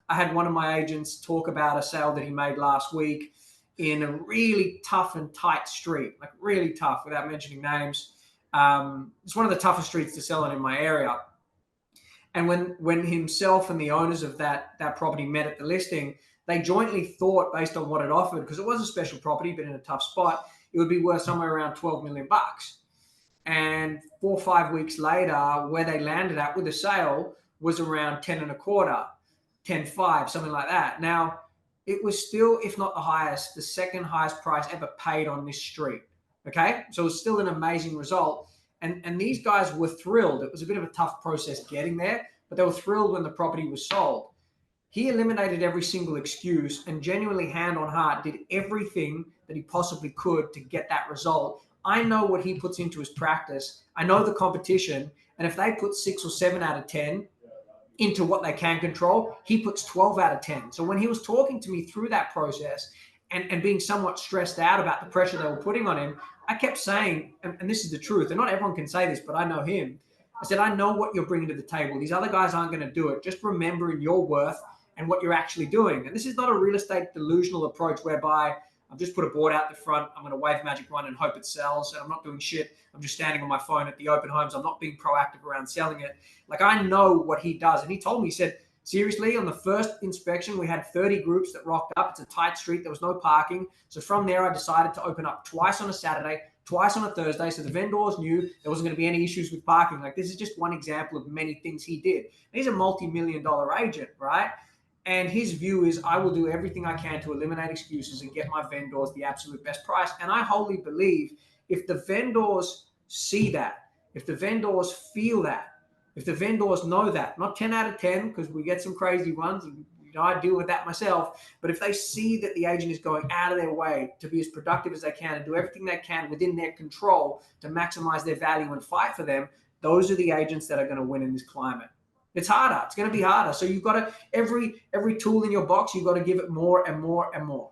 I had one of my agents talk about a sale that he made last week in a really tough and tight street, like really tough, without mentioning names. It's one of the toughest streets to sell in my area. And when himself and the owners of that property met at the listing, they jointly thought, based on what it offered, because it was a special property but in a tough spot, it would be worth somewhere around 12 million bucks. And 4 or 5 weeks later, where they landed at with a sale was around 10 and a quarter, 10.5, something like that. Now, it was still, if not the highest, the second highest price ever paid on this street. Okay, so it was still an amazing result. And these guys were thrilled. It was a bit of a tough process getting there, but they were thrilled when the property was sold. He eliminated every single excuse and genuinely, hand on heart, did everything that he possibly could to get that result. I know what he puts into his practice. I know the competition. And if they put 6 or 7 out of 10 into what they can control, he puts 12 out of 10. So when he was talking to me through that process and being somewhat stressed out about the pressure they were putting on him, I kept saying, and this is the truth, and not everyone can say this, but I know him. I said, I know what you're bringing to the table. These other guys aren't going to do it. Just remembering your worth and what you're actually doing. And this is not a real estate delusional approach whereby I've just put a board out the front, I'm going to wave magic wand and hope it sells, and I'm not doing shit. I'm just standing on my phone at the open homes. I'm not being proactive around selling it. Like, I know what he does. And he told me, he said, seriously, on the first inspection, we had 30 groups that rocked up. It's a tight street. There was no parking. So from there, I decided to open up twice on a Saturday, twice on a Thursday. So the vendors knew there wasn't going to be any issues with parking. Like, this is just one example of many things he did. He's a multi-million-dollar agent, right? And his view is, I will do everything I can to eliminate excuses and get my vendors the absolute best price. And I wholly believe if the vendors see that, if the vendors feel that, if the vendors know that, not 10 out of 10, because we get some crazy ones, and I deal with that myself, but if they see that the agent is going out of their way to be as productive as they can and do everything they can within their control to maximize their value and fight for them, those are the agents that are going to win in this climate. It's harder. It's going to be harder. So you've got to, every tool in your box, you've got to give it more and more and more.